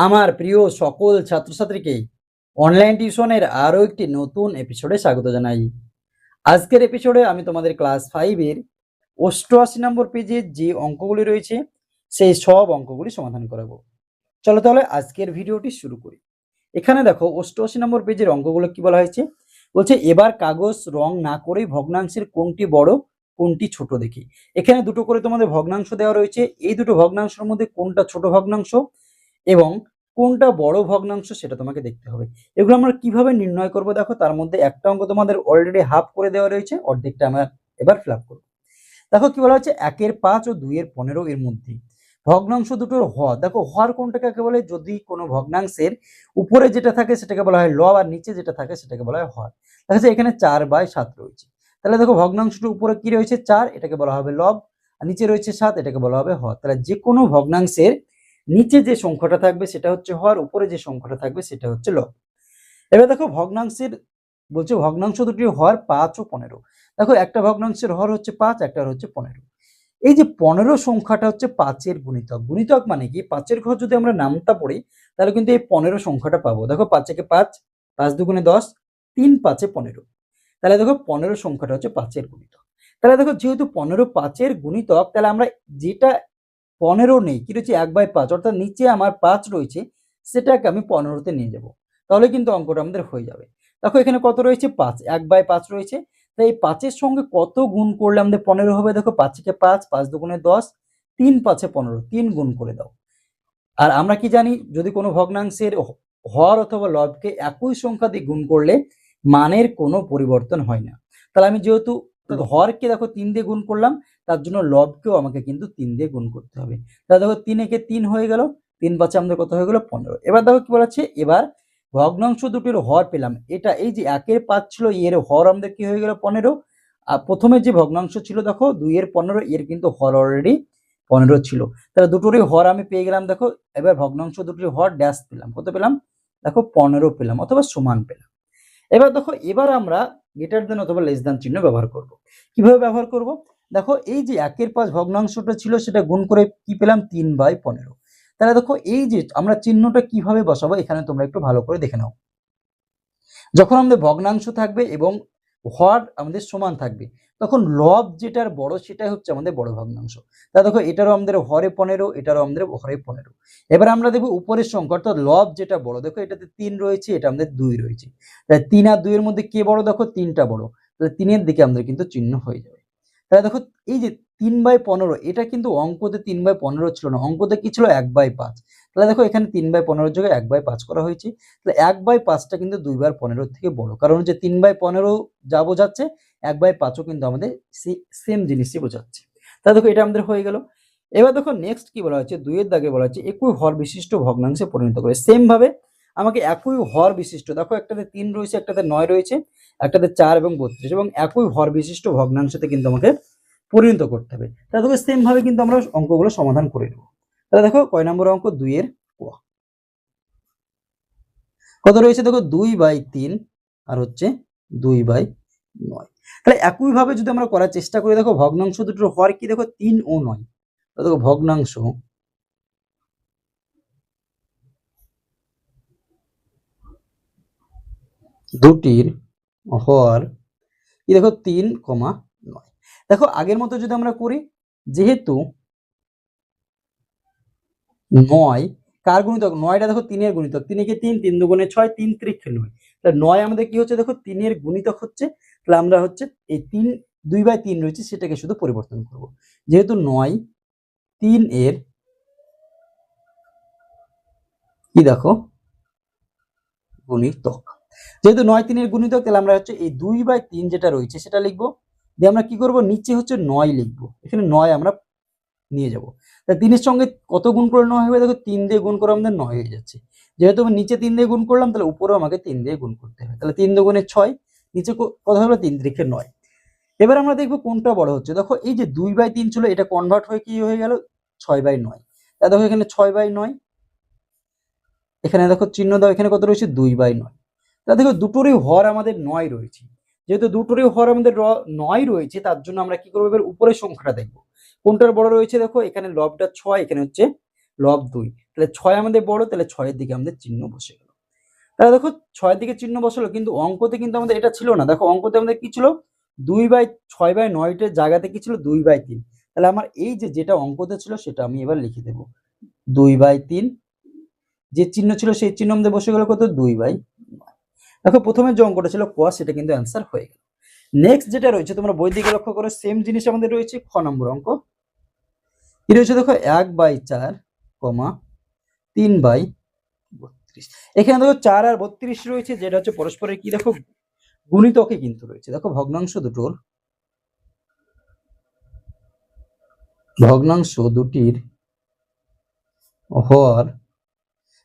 আমার প্রিয় সকল ছাত্রছাত্রীকে অনলাইন টিউশনের আরও একটি নতুন এপিসোডে স্বাগত জানাই। আজকের এপিসোডে আমি তোমাদের ক্লাস 5-এর 88 নম্বর পেজের যে অঙ্কগুলি রয়েছে সেই সব অঙ্কগুলি সমাধান করাবো। চলো তাহলে আজকের ভিডিওটি শুরু করি। এখানে দেখো 88 নম্বর পেজের অঙ্কগুলো কি বলা হয়েছে, বলছে এবার কাগজ রং না করেই ভগ্নাংশের কোনটি বড় কোনটি ছোট দেখি। এখানে দুটো করে তোমাদের ভগ্নাংশ দেওয়া রয়েছে, এই দুটো ভগ্নাংশের মধ্যে কোনটা ছোট ভগ্নাংশ এবং কোনটা বড় ভগ্নাংশ সেটা তোমাকে দেখতে হবে। এগুলো আমরা কিভাবে নির্ণয় করব, দেখো তার মধ্যে একটা অঙ্ক তোমাদের অলরেডি হাফ করে দেওয়া রয়েছে, অর্ধেকটা আমরা এবার ফিল আপ করবো। দেখো কি বলা হচ্ছে, 1-এর 5 ও 2-এর 15 এর মধ্যে ভগ্নাংশ দুটোর হর। দেখো হর কোনটা কাকে বলে, যদি কোনো ভগ্নাংশের উপরে যেটা থাকে সেটাকে বলা হয় লব আর নিচে যেটা থাকে সেটাকে বলা হয় হর। দেখা যাচ্ছে এখানে 4/7 রয়েছে, তাহলে দেখো ভগ্নাংশটার উপরে কি রয়েছে 4, এটাকে বলা হবে লব, আর নিচে রয়েছে 7, এটাকে বলা হবে হর। তাহলে যে কোনো ভগ্নাংশের নিচে যে সংখ্যাটা থাকবে সেটা হচ্ছে হর, উপরে যে সংখ্যাটা থাকবে সেটা হচ্ছে লব। এবার দেখো ভগ্নাংশের বলছে ভগ্নাংশ দুটির হর 5 ও 15। দেখো একটা ভগ্নাংশের হর হচ্ছে 5, একটা হচ্ছে 15। এই যে 15 সংখ্যাটা হচ্ছে 5-এর গুণিতক। গুণিতক মানে কি, 5-এর ঘর যদি আমরা নামতা পড়ি তাহলে কিন্তু এই 15 সংখ্যাটা পাবো। দেখো 5-একে 5, 5 দুগুণে 10, 3 5-এ 15। তাহলে দেখো 15 সংখ্যাটা হচ্ছে 5-এর গুণিতক। তাহলে দেখো যেহেতু 15 5-এর গুণিতক, তাহলে আমরা যেটা 15 নেই কি রয়েছে 1/5, অর্থাৎ নিচে আমার 5 রয়েছে সেটাকে আমি 15তে নিয়ে যাব, তাহলে কিন্তু অঙ্কটা আমাদের হয়ে যাবে। দেখো এখানে কত রয়েছে 5, 1/5 রয়েছে, তাই এই 5-এর সঙ্গে কত গুণ করলে আমাদের 15 হবে। দেখো 5-একে 5, 5 দুগুণে 10, 3 5-এ 15, 3 গুণ করে দাও। আর আমরা কি জানি, যদি কোনো ভগ্নাংশের হর অথবা লবকে একই সংখ্যা দিয়ে গুণ করলে মানের কোনো পরিবর্তন হয় না। তাহলে আমি যেহেতু হরকে দেখো 3 দিয়ে গুণ করলাম, তার জন্য লবকেও আমাকে কিন্তু 3 দিয়ে গুণ করতে হবে। তাহলে দেখো 3-একে 3 হয়ে গেল, 3 5-এ আমাদের কত হয়ে গেল 15। এবার দেখো কি বলেছে, এবার ভগ্নাংশ দুটির হর পেলাম। এটা এই যে 1-এর 5 ছিল, এর হর আমাদের কি হয়ে গেল 15। আর প্রথমে যে ভগ্নাংশ ছিল দেখো 2-এর 15, এর কিন্তু হর অলরেডি 15 ছিল। তাহলে দুটোরই হর আমি পেয়ে গেলাম। দেখো এবার ভগ্নাংশ দুটোর হর ড্যাশ পেলাম, কত পেলাম দেখো 15 পেলাম অথবা সমান পেলাম। এবার দেখো এবার আমরা গ্রেটার দেন অথবা লেস দেন চিহ্ন ব্যবহার করব। কিভাবে ব্যবহার করব, দেখো এই যে 1-এর 5 ভগ্নাংশটা ছিল সেটা গুণ করে কি পেলাম 3/15। তাহলে দেখো এই যে আমরা চিহ্নটা কিভাবে বসাবো এখানে তোমরা একটু ভালো করে দেখে নাও। যখন আমাদের ভগ্নাংশ থাকবে এবং হর আমাদের সমান থাকবে, তখন লব যেটার বড় সেটাই হচ্ছে আমাদের বড় ভগ্নাংশ। তা দেখো এটারও আমাদের হরে 15, এটারও আমাদের হরে 15। এবার আমরা দেখবো উপরের সংখ্যা, অর্থাৎ লব যেটা বড়, দেখো এটাতে 3 রয়েছে, এটা আমাদের 2 রয়েছে। তাই 3 আর 2 এর মধ্যে কে বড়, দেখো 3টা বড়, তাহলে 3-এর দিকে আমাদের কিন্তু চিহ্ন হয়ে যাবে। তাহলে দেখো এই যে 3/15, এটা কিন্তু অঙ্কতে 3/15 ছিল না, অঙ্কতে কি ছিল 1/5। তাহলে দেখো এখানে 3/15 জায়গায় 1/5 করা হয়েছে। তাহলে 1/5টা কিন্তু 2/15 থেকে বড়, কারণ হচ্ছে 3/15 যা বোঝাচ্ছে 1/5ও কিন্তু আমাদের সেম জিনিসই বোঝাচ্ছে। তাহলে দেখো এটা আমাদের হয়ে গেল। এবার দেখো নেক্সট কি বলা হচ্ছে, 2-এর দাগে বলা হচ্ছে একই হর বিশিষ্ট ভগ্নাংশে পরিণত করে। সেম ভাবে আমাকে একই হর বিশিষ্ট, দেখো একটাতে 3 রয়েছে, একটাতে 9 রয়েছে, একটাতে 4 এবং 32, এবং একই হর বিশিষ্ট ভগ্নাংশতে কিন্তু আমাকে পরিণত করতে হবে। তাহলে দেখো সেম ভাবে কিন্তু আমরা অঙ্কগুলো সমাধান করে নেব। তাহলে দেখো কয় নম্বর অঙ্ক, 2-এর ক। কত রয়েছে দেখো 2/3 আর হচ্ছে 2/9। তাহলে একই ভাবে যদি আমরা করার চেষ্টা করি, দেখো ভগ্নাংশ দুটোর হর কি, দেখো 3 ও 9। দেখো ভগ্নাংশ দুটির হর কি, দেখো 3,9। দেখো আগের মতো যদি আমরা করি, যেহেতু 9 কার গুণিতক, 9টা দেখো 3-এর গুণিতক, 3-একে 3, 3 দুগুণে 6, 3 3 9। তাহলে 9 আমাদের কি হচ্ছে, দেখো 3-এর গুণিতক হচ্ছে। তাহলে আমরা হচ্ছে এই 3 2/3 রয়েছে সেটাকে শুধু পরিবর্তন করব। যেহেতু 9 3-এর কি দেখো গুণিতক, যেহেতু 9 3-এর গুণিতক, তাহলে আমরা হচ্ছে এই 2/3 যেটা রয়েছে সেটা লিখবো। দিয়ে আমরা কি করব, নিচে হচ্ছে 9 লিখবো, এখানে 9 আমরা নিয়ে যাব। তা 3-এর সঙ্গে কত গুণ করে 9 হবে, দেখো 3 দিয়ে গুণ করে আমাদের 9 হয়ে যাচ্ছে। যেহেতু আমি নিচে 3 দিয়ে গুণ করলাম, তাহলে উপরেও আমাকে 3 দিয়ে গুণ করতে হবে। তাহলে 3 দুগুণে 6, নিচে কত হলো 3 3-এ 9। এবার আমরা দেখবো কোনটা বড় হচ্ছে। দেখো এই যে 2/3 ছিল, এটা কনভার্ট হয়ে কি হয়ে গেল 6/9। তা দেখো এখানে 6/9, এখানে দেখো চিহ্ন দাও, এখানে কত রয়েছে 2/9। তা দেখো দুটোরই হর আমাদের 9 রয়েছে। যেহেতু দুটোরই হর আমাদের 9 রয়েছে, তার জন্য আমরা কি করবো, এবার উপরের সংখ্যাটা দেখবো কোনটার বড় রয়েছে। দেখো এখানে লবটা 6, এখানে হচ্ছে লব 2। তাহলে 6 আমাদের বড়, তাহলে 6 এর দিকে আমাদের চিহ্ন বসে গেল। তাহলে দেখো 6 এর দিকে চিহ্ন বসালো, কিন্তু অঙ্কতে কিন্তু আমাদের এটা ছিল না। দেখো অঙ্কতে আমাদের কি ছিল, 2/6/9 জায়গাতে কি ছিল 2/3। তাহলে আমার এই যে যেটা অঙ্কতে ছিল সেটা আমি এবার লিখে দেব 2/3। যে চিহ্ন ছিল সেই চিহ্ন আমাদের বসে গেল কত, 2/9। দেখো প্রথমে যে অঙ্কটা ছিল ক, সেটা কিন্তু অ্যান্সার হয়ে গেল। নেক্সট যেটা রয়েছে তোমরা বই দিকে লক্ষ্য করো, সেম জিনিস আমাদের রয়েছে খ নম্বর অঙ্ক। কি রয়েছে দেখো 1/4, 3/32। এখানে দেখো 4 আর 32 রয়েছে, যেটা হচ্ছে পরস্পরের কি দেখো গুণিতকে কিন্তু রয়েছে। দেখো ভগ্নাংশ দুটির হর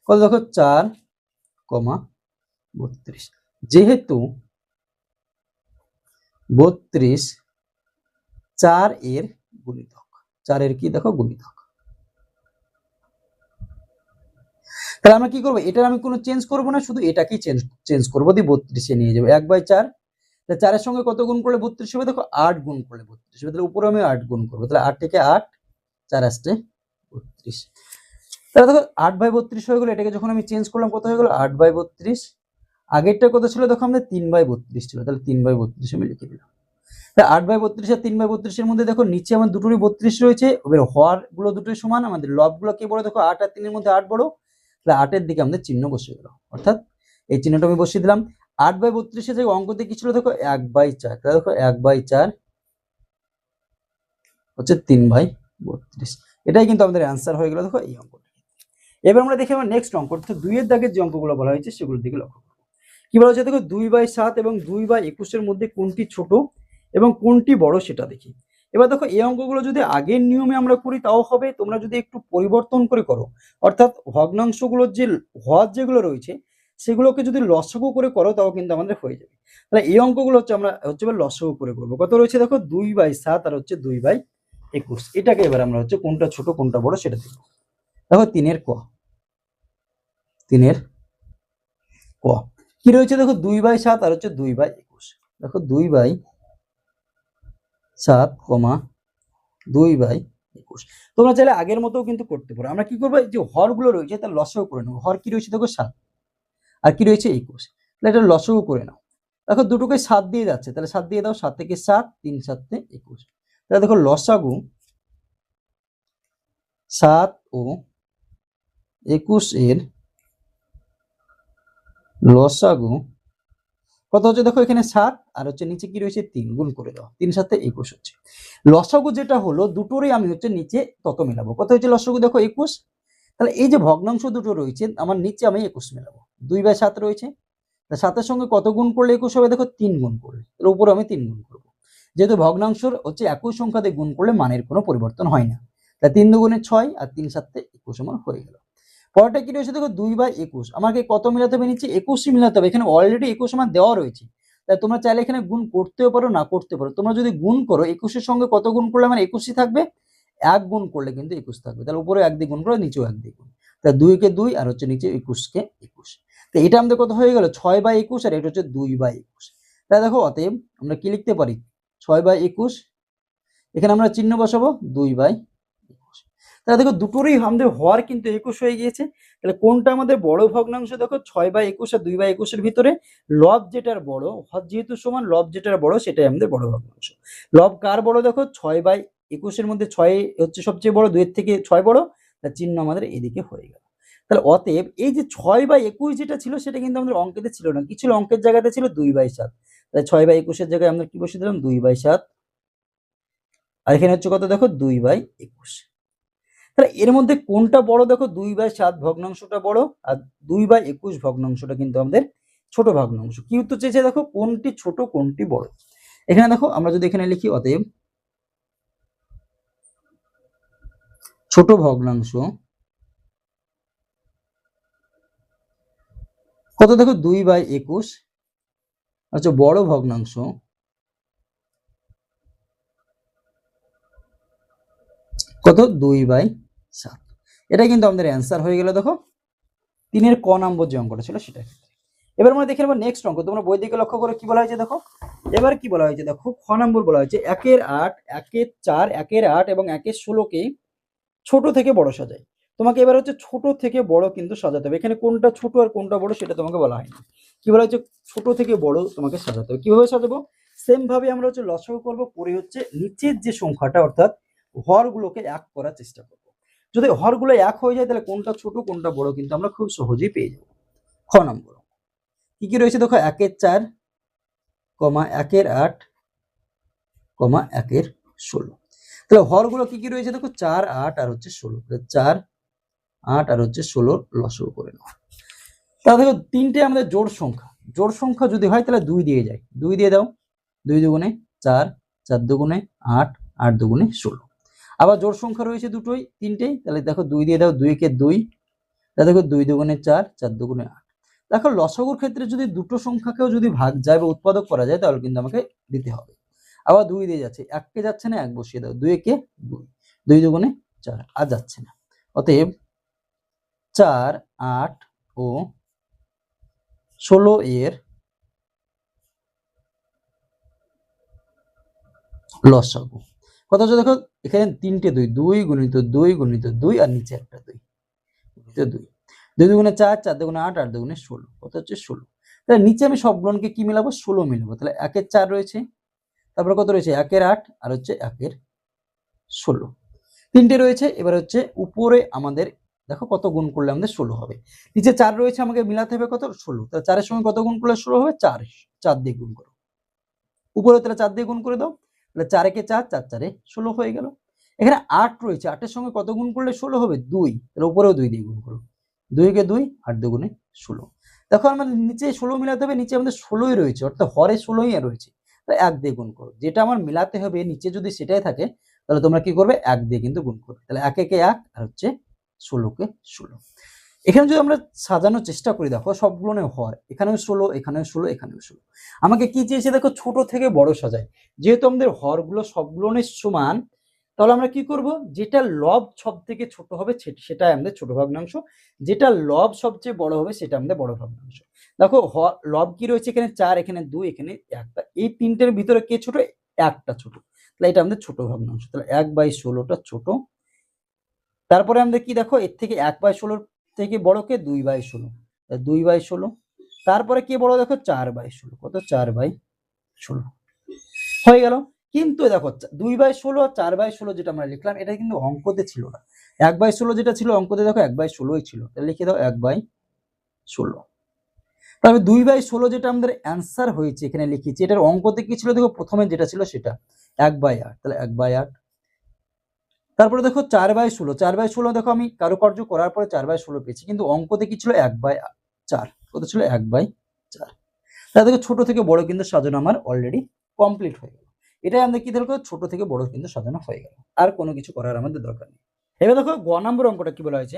কত দেখো 4,32। যেহেতু 32 4 এর গুণিতক, 4 এর কি দেখো গুণিতক, তাহলে আমরা কি করবো, এটার আমি কোনো চেঞ্জ করবো না, শুধু এটাকেই চেঞ্জ করবো, দিয়ে 32 এ নিয়ে যাবো। 1/4, তাহলে 4 এর সঙ্গে কত গুণ করলে 32 হবে, দেখো 8 গুণ করলে 32 হবে। তাহলে উপরে আমি 8 গুণ করবো, তাহলে 8 থেকে 8, 4 আসছে 32। তাহলে দেখো 8/32 হয়ে গেলো। এটাকে যখন আমি চেঞ্জ করলাম কত হয়ে গেলো 8/32। আগেরটা কত ছিল দেখো আমাদের 3/32 ছিল, তাহলে 3/32 আমি লিখে দিলাম। তাহলে 8/32 আর 3/32 এর মধ্যে দেখো নিচে আমার দুটোরই 32 রয়েছে, এবার হর গুলো দুটোই সমান, আমাদের লব গুলো কি বড়, দেখো 8 আর 3 এর মধ্যে 8 বড়, তাহলে 8 এর দিকে আমাদের চিহ্ন বসে গেল, অর্থাৎ এই চিহ্নটা আমি বসিয়ে দিলাম। 8/32 এর যে অঙ্কতে কি ছিল দেখো 1/4, তাহলে দেখো 1/4 হচ্ছে 3/32। এটাই কিন্তু আমাদের অ্যান্সার হয়ে গেল দেখো এই অঙ্কটা। এবার আমরা দেখি আমার নেক্সট অঙ্ক, অর্থাৎ 2 এর দাগের যে অঙ্কগুলো বলা হয়েছে সেগুলোর দিকে লক্ষ্য করব। কি বলা হয়েছে দেখো 2/7 এবং 2/21 এর মধ্যে কোনটি ছোট এবং কোনটি বড় সেটা দেখি। এবার দেখো এই অঙ্কগুলো যদি আগের নিয়মে আমরা করি তাও হবে, তোমরা যদি একটু পরিবর্তন করে করো, অর্থাৎ ভগ্নাংশগুলোর যে হর যেগুলো রয়েছে সেগুলোকে যদি লসাগু করে করো তাও কিন্তু আমাদের হয়ে যাবে। তাহলে এই অঙ্কগুলো হচ্ছে আমরা এবার লসাগু করে করবো। কত রয়েছে দেখো 2/7 আর হচ্ছে 2/21। এটাকে এবার আমরা হচ্ছে কোনটা ছোট কোনটা বড় সেটা দেখবো। দেখো 3 ক কি রয়েছে দেখো 2/7 আর হচ্ছে 2/21। দেখো 2/7, 2/21। তোমরা চাইলে আগের মতো কিন্তু করতে পারো। আমরা কি করবো, যে হরগুলো রয়েছে তার লসাগু করে নেবো। হর কি রয়েছে দেখো 7 আর কি রয়েছে 21, তাহলে এটা লসাগু করে নাও। দেখো দুটোকে 7 দিয়ে যাচ্ছে, তাহলে 7 দিয়ে দাও, 7 থেকে 7, 3 7 21। তাহলে দেখো লসাগু 7 ও 21 এর লসাগু কত হচ্ছে দেখো, এখানে 7 আর হচ্ছে নিচে কি রয়েছে 3, গুণ করে দাও, 3 7 21 হচ্ছে। লসাগু যেটা হলো দুটোরই আমি হচ্ছে নিচে তত মেলাবো। কত হচ্ছে লসাগু দেখো 21। তাহলে এই যে ভগ্নাংশ দুটো রয়েছে আমার নিচে আমি 21 মেলাবো। 2/7 রয়েছে, 7 সঙ্গে কত গুণ করলে 21 হবে দেখো 3 গুণ করলে, তাহলে উপরে আমি 3 গুণ করবো। যেহেতু ভগ্নাংশর হচ্ছে একই সংখ্যা দিয়ে গুণ করলে মানের কোনো পরিবর্তন হয় না, তাই 3 2 6 আর 3 7 21 আমার হয়ে গেল। পরেরটা কি রয়েছে দেখো 2/21, আমাকে কত মিলাতে হবে নিচে 21ই মিলাতে হবে। এখানে অলরেডি 21 আমার দেওয়া রয়েছে, তাই তোমরা চাইলে এখানে গুণ করতেও পারো না করতে পারো। তোমরা যদি গুণ করো 21 এর সঙ্গে কত গুণ করলে আমার 21ই থাকবে, 1 গুণ করলে কিন্তু 21 থাকবে। তাহলে উপরে 1 দিয়ে গুণ করো, নিচেও 1 দিয়ে গুণ, তাহলে 2 কে 2 আর হচ্ছে নিচে 21 কে 21। তো এটা আমাদের কত হয়ে গেল 6/21 আর এটা হচ্ছে 2/21। তাহলে দেখো অতএব আমরা কি লিখতে পারি 6/21, এখানে আমরা চিহ্ন বসাবো 2/21। তাহলে দেখো দুটোরই আমাদের হর কিন্তু 21 হয়ে গিয়েছে। তাহলে কোনটা আমাদের বড় ভগ্নাংশ দেখো 6/21 আর 2/21 এর ভিতরে লব যেটার বড়, হর যেহেতু সমান লব যেটার বড় সেটাই আমাদের বড় ভগ্নাংশ। লব কার বড় দেখো 6/21 এর মধ্যে 6 হচ্ছে সবচেয়ে বড়, 2 এর থেকে 6 বড়, তার চিহ্ন আমাদের এদিকে হয়ে গেল। তাহলে অতএব এই যে 6/21 যেটা ছিল সেটা কিন্তু আমাদের অঙ্কেতে ছিল না, কি ছিল অঙ্কের জায়গাতে ছিল 2/7। তাহলে 6/21 এর জায়গায় আমরা কি বসিয়ে দিলাম 2/7, আর এখানে হচ্ছে কত দেখো 2/21। তাহলে এর মধ্যে কোনটা বড় দেখো 2/7 ভগ্নাংশটা বড়, আর 2/21 ভগ্নাংশটা কিন্তু আমাদের ছোট ভগ্নাংশ। কি উত্তর চেয়েছে দেখো কোনটি ছোট কোনটি বড়। এখানে দেখো আমরা যদি এখানে লিখি অতএব ছোট ভগ্নাংশ কত দেখো 2/21, আচ্ছা বড় ভগ্নাংশ কত 2/7। এটা কিন্তু আমাদের অ্যান্সার হয়ে গেল দেখো 3 ক নম্বর যে অঙ্কটা ছিল সেটা। এবার আমরা দেখে নেব নেক্সট অঙ্ক। তোমরা বই দিকে লক্ষ্য করে কি বলা হয়েছে দেখো। এবার কি বলা হয়েছে দেখো খ নম্বর বলা হয়েছে 1 এর 8, 1 এর 4, 1 এর 8 এবং 1 এর 16 কে ছোট থেকে বড় সাজায়। তোমাকে এবার হচ্ছে ছোট থেকে বড় কিন্তু সাজাতে হবে। এখানে কোনটা ছোট আর কোনটা বড় সেটা তোমাকে বলা হয়নি। কি বলা হচ্ছে, ছোট থেকে বড় তোমাকে সাজাতে হবে। কিভাবে সাজাবো? সেম ভাবে আমরা হচ্ছে লসাগু করব, করে হচ্ছে নিচের যে সংখ্যাটা অর্থাৎ হরগুলোকে এক করার চেষ্টা করব। যদি হরগুলো এক হয়ে যায় তাহলে কোনটা ছোট কোনটা বড় কিন্তু আমরা খুব সহজেই পেয়ে যাব। খ নম্বর কি কি রয়েছে দেখো, 1 এর 4, 1 এর 8, 1 এর 16। তাহলে হরগুলো কি কি রয়েছে দেখো, 4, 8 আর হচ্ছে 16। 4, 8 আর হচ্ছে 16 লসাগু করে নাও। তাহলে দেখো তিনটে আমাদের জোড় সংখ্যা যদি হয় তাহলে 2 দিয়ে যায়, 2 দিয়ে দাও। 2 দুগুণে 4, 4 দুগুণে 8, 8 দুগুণে 16। আবার জোড় সংখ্যা রয়েছে তিনটেই, তাহলে দেখো 2 দিয়ে দাও, 2 কে 2, তাহলে দেখো 2 দুগুণে 4, 4 দুগুণে 8। দেখো লসাগুর ক্ষেত্রে যদি দুটো সংখ্যাকেও যদি ভাগ যায় বা উৎপাদক করা যায় তাহলে কিন্তু আমাকে দিতে হবে। আবার 2 দিয়ে যাচ্ছে, 1 কে যাচ্ছে না, 1 বসিয়ে দাও, 2 কে 2, 2 দুগুণে 4, আর যাচ্ছে না। অতএব 4, 8 ও 16 এর লসাগু কত হচ্ছে দেখো, এখানে তিনটে 2, 2 গুণিত 2 গুণিত 2 আর নিচে একটা 2 গুণিত 2, 2 দুগুণে 4, 4 দুগুণে 8, 8 দুগুণে 16, কত হচ্ছে 16। তাহলে নিচে আমি সবগুলোকে কি মিলাবো, 16 মিলাবো। তাহলে 1 এর 4 রয়েছে, তারপরে কত রয়েছে 1 এর 8 আর হচ্ছে 1 এর 16, তিনটে রয়েছে। এবার হচ্ছে উপরে আমাদের দেখো কত গুণ করলে আমাদের 16 হবে। নিচে 4 রয়েছে, আমাকে মিলাতে হবে কত, 16। তাহলে 4 এর সঙ্গে কত গুণ করলে 16 হবে, 4, 4 দিয়ে গুণ করো। উপরে তাহলে 4 দিয়ে গুণ করে দাও, তাহলে 4 একে 4, 4 4 16 হয়ে গেল। এখানে 8 রয়েছে, 8 এর সঙ্গে কত গুণ করলে 16 হবে, 2। তাহলে উপরেও 2 দিয়ে গুণ করো, 2 কে 2, 8 দুগুণে 16। দেখো আমাদের নিচে 16 মিলাতে হবে, নিচে আমাদের 16ই রয়েছে, অর্থাৎ হরে 16ই রয়েছে। তাহলে 1 দিয়ে গুণ করো, যেটা আমার মিলাতে হবে নিচে যদি সেটাই থাকে তাহলে তোমরা কি করবে, 1 দিয়ে কিন্তু গুণ করবে। তাহলে 1 একে 1 আর হচ্ছে 16 কে 16। এখানে যদি আমরা সাজানোর চেষ্টা করি, দেখো সবগুলো হর, এখানেও 16, এখানেও 16, এখানেও 16। আমাকে কি চেয়েছে দেখো, ছোট থেকে বড় সাজাই। যেহেতু আমাদের হরগুলো সবগুলো সমান, তাহলে আমরা কি করব, যেটা লব সব থেকে ছোট হবে সেটাই আমাদের ছোট ভগ্নাংশ, যেটা লব সবচেয়ে বড় হবে সেটা আমাদের বড় ভগ্নাংশ। দেখো লব কি রয়েছে, এখানে 4, এখানে 2, এখানে 1, এই তিনটের ভিতরে কে ছোট, একটা ছোট, তাহলে এটা আমাদের ছোট ভগ্নাংশ। তাহলে 1/16টা ছোট। তারপরে আমাদের কি দেখো, এর থেকে 1/16 থেকে বড় কে, 2/16, 2/16। তারপরে কে বড় দেখো, 4/16, কত 4/16 হয়ে গেল। কিন্তু দেখো 2/16 আর 4/16 যেটা আমরা লিখলাম এটা কিন্তু অঙ্কতে ছিল না। 1/16 যেটা ছিল অঙ্কতে দেখো 1/16ই ছিল, তাহলে লিখে দাও 1/16। তবে 2/16 যেটা আমাদের অ্যান্সার হয়েছে এখানে লিখেছি, এটার অঙ্কতে কি ছিল দেখো, প্রথমে যেটা ছিল সেটা 1/8, তাহলে 1/8। তারপরে দেখো 4/16, 4/16 দেখো আমি কারুকার্য করার পরে 4/16 পেয়েছি, কিন্তু অঙ্কতে কি ছিল 1/4, কত ছিল 1/4। তাহলে দেখো ছোট থেকে বড় কিন্তু সাজানো আমার অলরেডি কমপ্লিট হয়ে গেল। এটাই আমাদের কি দেখো, ছোট থেকে বড় কিন্তু সাজানো হয়ে গেল, আর কোনো কিছু করার আমাদের দরকার নেই। এবার দেখো গ নম্বর অঙ্কটা কি বলা হয়েছে,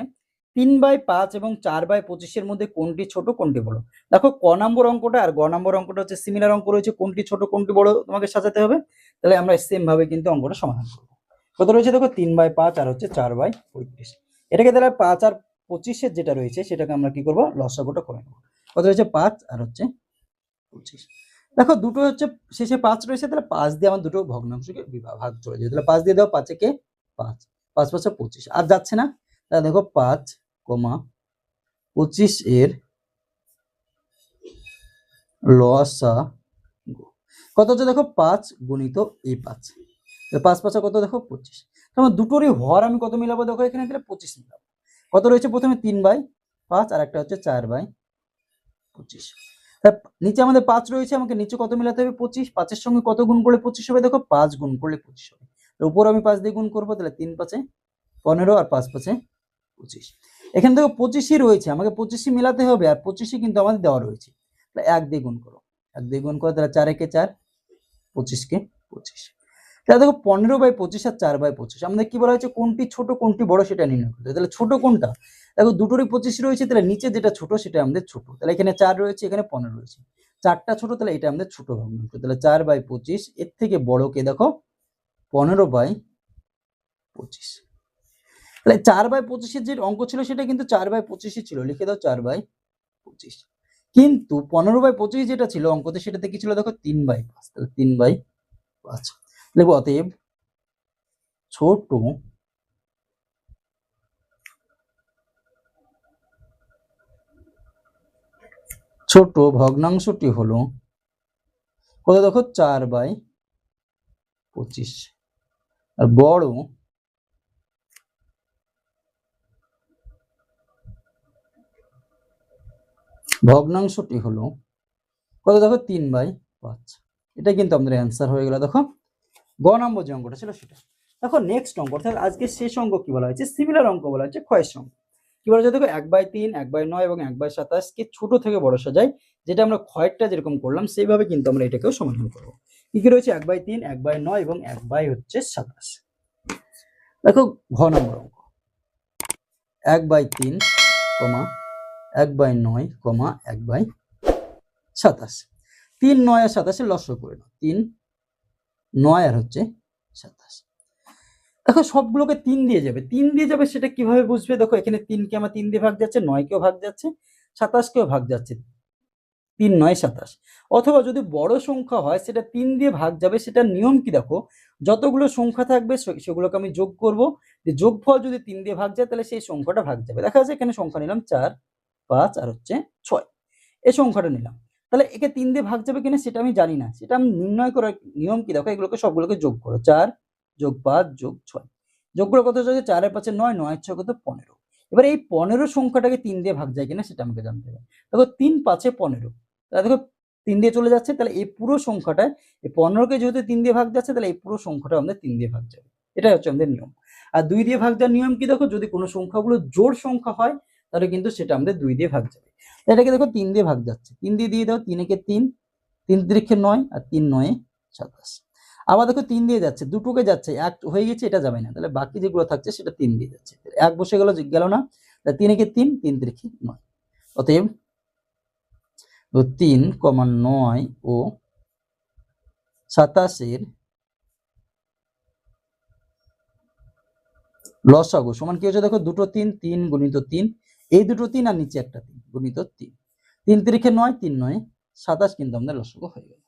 3/5 এবং 4/25 মধ্যে কোনটি ছোট কোনটি বড়। দেখো ক নম্বর অঙ্কটা আর গ নম্বর অঙ্কটা হচ্ছে সিমিলার অঙ্ক রয়েছে, কোনটি ছোট কোনটি বড় তোমাকে সাজাতে হবে। তাহলে আমরা সেম ভাবে কিন্তু অঙ্কটা সমাধান করবো। কত রয়েছে দেখো, 3/5 আর হচ্ছে 4/35। এটাকে তাহলে 5 আর 25 যেটা রয়েছে সেটাকে আমরা কি করবো, লসাগুটা করে নেবো। কত রয়েছে 5 আর হচ্ছে 25। দেখো দুটো হচ্ছে শেষে 5 রয়েছে, তাহলে 5 দিয়ে আমার দুটো ভগ্নাংশকে ভাগ চলে যায়, তাহলে 5 দিয়ে দাও, 5 একে 5, 5 5 25, আর যাচ্ছে না। তাহলে দেখো 5, 25 এর লসাগু কত হচ্ছে দেখো, 5 গুণিত এই 5, 5 5 কত দেখো 25। তাহলে দুটোরই হর আমি কত মিলাবো দেখো, এখানে তাহলে 25 মিলাবো। কত রয়েছে, প্রথমে 3/5 আর একটা হচ্ছে 4/25। নিচে আমাদের 5 রয়েছে, আমাকে নিচে কত মিলাতে হবে, 25। 5 এর সঙ্গে কত গুণ করলে 25 হবে দেখো, 5 গুণ করলে 25 হবে। উপর আমি 5 দিয়ে গুণ করবো, তাহলে 3 5 15 আর 5 5 25। এখানে দেখো 25ই রয়েছে, আমাকে 25ই মিলাতে হবে, আর 25ই কিন্তু আমাদের দেওয়া রয়েছে। তাহলে 1 দিয়ে গুণ করো, 1 দিয়ে গুণ করো, তাহলে 4 একে 4, 25 কে 25। তাহলে দেখো 15/25 আর 4/25 আমাদের কি বলা হয়েছে, কোনটি ছোট কোনটি বড় সেটা নির্ণয় করতে। তাহলে ছোট কোনটা, দেখো দুটোরই 25 রয়েছে, তাহলে নিচে যেটা ছোট সেটা আমাদের ছোট। তাহলে এখানে 4 রয়েছে, এখানে 15 রয়েছে, 4টা ছোট, তাহলে এটা আমাদের ছোট ভগ্নাংশ। তাহলে 4/25, এর থেকে বড় কে দেখো 15/25। তাহলে 4/25 যে অঙ্ক ছিল সেটা কিন্তু 4/25 ছিল, লিখে দাও 4/25। কিন্তু 15/25 যেটা ছিল অঙ্কতে সেটাতে কি ছিল দেখো, 3/5, তাহলে 3/5 লিখবো। অতএব ছোট ছোট ভগ্নাংশটি হলো কত দেখো 4/25, আর বড় ভগ্নাংশটি হলো কত দেখো 3/5। এটা কিন্তু আমাদের অ্যান্সার হয়ে গেল। দেখো গ নম্বর যে অঙ্কটা ছিল সেটা। দেখো নেক্সট অঙ্ক, অর্থাৎ আজকে শেষ অঙ্ক কি বলা হয়েছে, সিমিলার অঙ্ক বলা হচ্ছে ক্ষয়ের অঙ্ক। কি বলা হচ্ছে দেখো 1/3, 1/9 এবং 1/27 কে ছোট থেকে বড় সাজাই, যেটা আমরা ক্ষয়েরটা যেরকম করলাম সেইভাবে কিন্তু আমরা এটাকেও সমাধান করবো। কি কি রয়েছে 1/3, 1/9 এবং 1/27। দেখো ঘ নম্বর অঙ্ক 1/3, 1/9, 1/27। 3, 9 আর 27 লসাগু করে নাও। 3, 9 আর হচ্ছে 27। দেখো সবগুলোকে 3 দিয়ে যাবে, 3 দিয়ে যাবে সেটা কিভাবে বুঝবে? দেখো এখানে 3 কে আমার 3 দিয়ে ভাগ যাচ্ছে, 9 কেও ভাগ যাচ্ছে, 27 কেও ভাগ যাচ্ছে। 3, 9, 27। অথবা যদি বড় সংখ্যা হয় সেটা 3 দিয়ে ভাগ যাবে, সেটার নিয়ম কি দেখো, যতগুলো সংখ্যা থাকবে সেগুলোকে আমি যোগ করব, যে যোগফল যদি 3 দিয়ে ভাগ যায় তাহলে সেই সংখ্যাটা ভাগ যাবে। দেখা যাচ্ছে এখানে সংখ্যা নিলাম 4, 5 আর হচ্ছে 6, এই সংখ্যাটা নিলাম। তাহলে একে 3 দিয়ে ভাগ যাবে কিনা সেটা আমি জানি না, সেটা আমি নির্ণয় করার নিয়ম কি দেখো, এগুলোকে সবগুলোকে যোগ করো। 4 যোগ 5 যোগ 6, যোগ করে কত হচ্ছে 4 এর 5 এ 9, 9 এর 6 কত 15। এবার এই 15 সংখ্যাটাকে 3 দিয়ে ভাগ যায় কিনা সেটা আমাকে জানতে হবে। দেখো 3, 5 এ 15, তাহলে দেখো 3 দিয়ে চলে যাচ্ছে, তাহলে এই পুরো সংখ্যাটা, এই 15কে যেহেতু 3 দিয়ে ভাগ যাচ্ছে তাহলে এই পুরো সংখ্যাটা আমাদের 3 দিয়ে ভাগ যাবে। এটাই হচ্ছে আমাদের নিয়ম। আর 2 দিয়ে ভাগ যাওয়ার নিয়ম কি দেখো, যদি কোনো সংখ্যাগুলো জোড় সংখ্যা হয় তাহলে কিন্তু সেটা আমাদের 2 দিয়ে ভাগ যাবে। এটাকে দেখো 3 দিয়ে ভাগ যাচ্ছে, 3 দিয়ে দাও, 3 একে 3, 3 তিরিখে 9 আর 3, 9 এ 27। আবার দেখো 3 দিয়ে যাচ্ছে, দুটোকে যাচ্ছে, এক হয়ে গেছে, এটা যাবে না, তাহলে বাকি যেগুলো থাকছে সেটা 3 দিয়ে যাচ্ছে, এক বসে গেল না, তাহলে 3 একে 3, 3 তিরিখে 9। অতএব 3, 9 ও 27 লসাগু সমান কি হচ্ছে দেখো, দুটো 3, 3 গুণিত 3, এই দুটো 3 আর নিচে একটা 3 গুণিত 3, 3 তিরিখে 9, 3, 9 27 কিন্তু আমাদের লসাগু হয়ে গেল।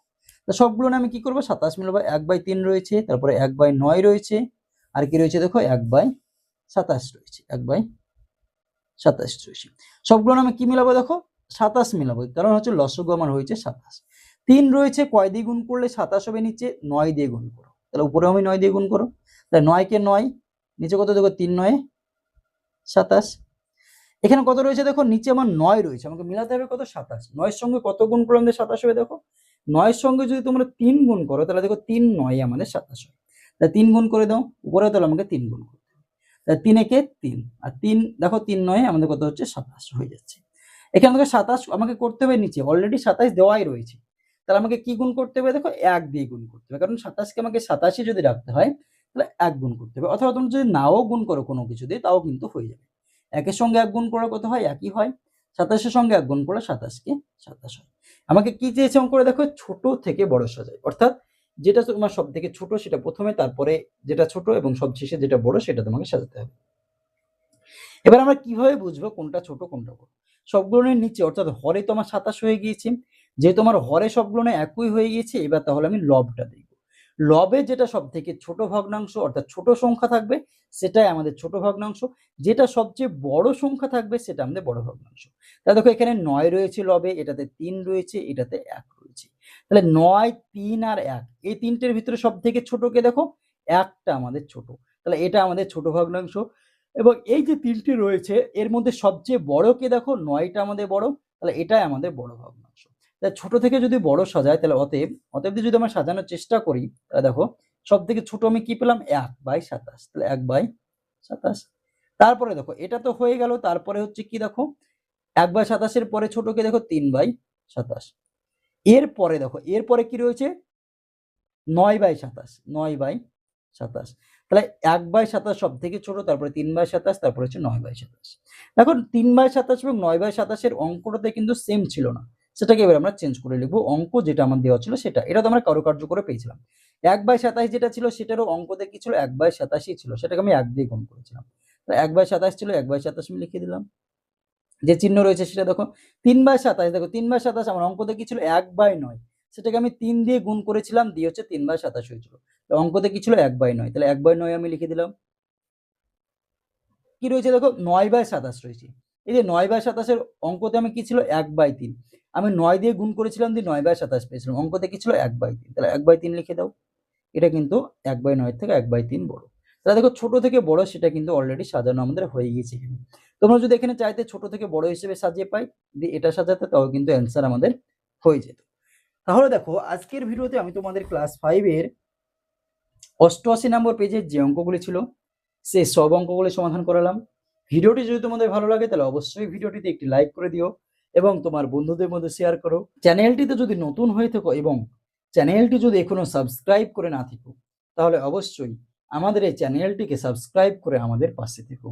তো সবগুলো আমি কি করবো, 27 মিলাবো। 1/3 রয়েছে, তারপরে 1/9 রয়েছে, আর কি রয়েছে দেখো 1/27 রয়েছে, 1/27 রয়েছে। সবগুলো আমি কি মিলাবো দেখো, 27 মিলাবো, কারণ হচ্ছে লসাগু আমার হয়েছে 27। 3 রয়েছে, কয় দিয়ে গুণ করলে 27 হবে নিচে, 9 দিয়ে গুণ করো, তাহলে উপরেও আমি 9 দিয়ে গুণ করো, তাহলে 9 কে 9, নিচে কত দেখো 3, 9 এ 27। এখানে কত রয়েছে দেখো, নিচে আমার 9 রয়েছে, আমাকে মিলাতে হবে কত 27। 9 এর সঙ্গে কত গুণ করলে আমাদের 27 হবে দেখো, 9 এর সঙ্গে যদি তোমরা 3 গুণ করো তাহলে দেখো 3, 9 আমাদের 27 হয়। তাহলে 3 গুণ করে দাও, উপরে তাহলে আমাকে 3 গুণ করতে হবে। তাহলে 3 একে 3 আর 3 দেখো 3, 9 আমাদের কত হচ্ছে 27 হয়ে যাচ্ছে। এখান থেকে 27 আমাকে করতে হবে, নিচে অলরেডি 27 দেওয়াই রয়েছে, তাহলে আমাকে কি গুণ করতে হবে দেখো, 1 দিয়ে গুণ করতে হবে, কারণ 27 কে আমাকে 87 যদি রাখতে হয় তাহলে 1 গুণ করতে হবে। অথবা তোমরা যদি নাও গুণ করো কোনো কিছু দিয়ে তাও কিন্তু হয়ে যাবে। 1 এর সঙ্গে 1 গুণ করলে কত হয়, একই হয়। 27 এর সঙ্গে 1 গুণ করলে 27 কে 27 হয়। আমাকে কি চেয়েছে অঙ্ক করে দেখো, ছোট থেকে বড় সাজায়, অর্থাৎ যেটা তোমার সব থেকে ছোট সেটা প্রথমে, তারপরে যেটা ছোট এবং সবশেষে যেটা বড় সেটা তোমাকে সাজাতে হবে। এবার আমরা কিভাবে বুঝবো কোনটা ছোট কোনটা বড়? সবগুলোর নিচে অর্থাৎ হরে তো আমার 27 হয়ে গিয়েছে, যেহেতু আমার হরে সবগুলো একই হয়ে গিয়েছে, এবার তাহলে আমি লবটা দেখব। লবে যেটা সব থেকে ছোট ভগ্নাংশ অর্থাৎ ছোট সংখ্যা থাকবে সেটাই আমাদের ছোট ভগ্নাংশ, যেটা সবচেয়ে বড় সংখ্যা থাকবে সেটা আমাদের বড় ভগ্নাংশ। তাহলে দেখো এখানে 9 রয়েছে লবে, এটাতে 3 রয়েছে, এটাতে 1 রয়েছে, তাহলে 9, 3 আর 1 এই তিনটের ভিতরে সব থেকে ছোটকে দেখো, 1টা আমাদের ছোট, তাহলে এটা আমাদের ছোট ভগ্নাংশ। এবং এই যে 3টে রয়েছে এর মধ্যে সবচেয়ে বড় কে দেখো, 9টা আমাদের বড়, তাহলে এটাই আমাদের বড় ভগ্নাংশ। তাহলে ছোট থেকে যদি বড় সাজায় তাহলে অতএব যদি আমরা সাজানোর চেষ্টা করি তাহলে দেখো সব থেকে ছোট আমি কি পেলাম 1/27, তাহলে 1/27। তারপরে দেখো এটা তো হয়ে গেল, তারপরে হচ্ছে কি দেখো 1/27 এর পরে ছোটকে দেখো 3/27। এরপরে দেখো এরপরে কি রয়েছে 9/27, 9/27, তাহলে 1/27 সব থেকে ছোট, তারপরে 3/27, তারপরে হচ্ছে 9/27। এখন 3/27 এবং 9/27 এর অঙ্কটাতে কিন্তু সেম ছিল না, সেটাকে এবার আমরা চেঞ্জ করে লিখবো। অঙ্ক যেটা আমার দেওয়া ছিল সেটা, এটা তো আমরা কারুকার্য করে পেয়েছিলাম। 1/27 যেটা ছিল সেটারও অঙ্কতে কি ছিল 1/27 ছিল, সেটাকে আমি 1 দিয়ে গুণ করেছিলাম, তাহলে 1/27 ছিল, 1/27 আমি লিখে দিলাম। যে চিহ্ন রয়েছে সেটা দেখো 3/27, দেখো 3/27 আমার অঙ্কতে কি ছিল 1/9, সেটাকে আমি 3 দিয়ে গুণ করেছিলাম, দিয়ে হচ্ছে 3/27 হয়েছিল। তো অঙ্কতে কি ছিল 1/9, তাহলে 1/9 আমি লিখে দিলাম। কি রয়েছে দেখো 9/27 রয়েছে, এই যে 9/27 অঙ্কতে আমি কি ছিল 1/3, আমি 9 দিয়ে গুণ করেছিলাম দিয়ে 9/27 পেয়েছিলাম, অঙ্কতে কি ছিল 1/3, তাহলে 1/3 লিখে দাও। এটা কিন্তু 1/9 থেকে 1/3 বড়। তাহলে দেখো ছোট থেকে বড় সেটা কিন্তু অলরেডি সাজানো আমাদের হয়ে গেছে এখানে। তোমরা যদি এখানে চাইতে ছোট থেকে বড় হিসেবে সাজিয়ে পাই দিয়ে এটা সাজাতে, তাও কিন্তু অ্যান্সার আমাদের হয়ে যেত। তাহলে দেখো আজকের ভিডিওতে আমি তোমাদের ক্লাস 5 এর 88 নম্বর পেজের যে অঙ্কগুলি ছিল সেই সব অঙ্কগুলি সমাধান করালাম। ভিডিওটি যদি তোমাদের ভালো লাগে তাহলে অবশ্যই ভিডিওটিতে একটি লাইক করে দিও এবং তোমার বন্ধুদের মধ্যে শেয়ার করো। চ্যানেলটিতে যদি নতুন হয়ে থাকো এবং চ্যানেলটি যদি এখনো সাবস্ক্রাইব করে না থাকো তাহলে অবশ্যই আমাদের এই চ্যানেলটিকে সাবস্ক্রাইব করে আমাদের পাশে থেকো।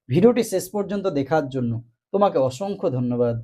ভিডিওটি শেষ পর্যন্ত দেখার জন্য তোমাকে অসংখ্য ধন্যবাদ।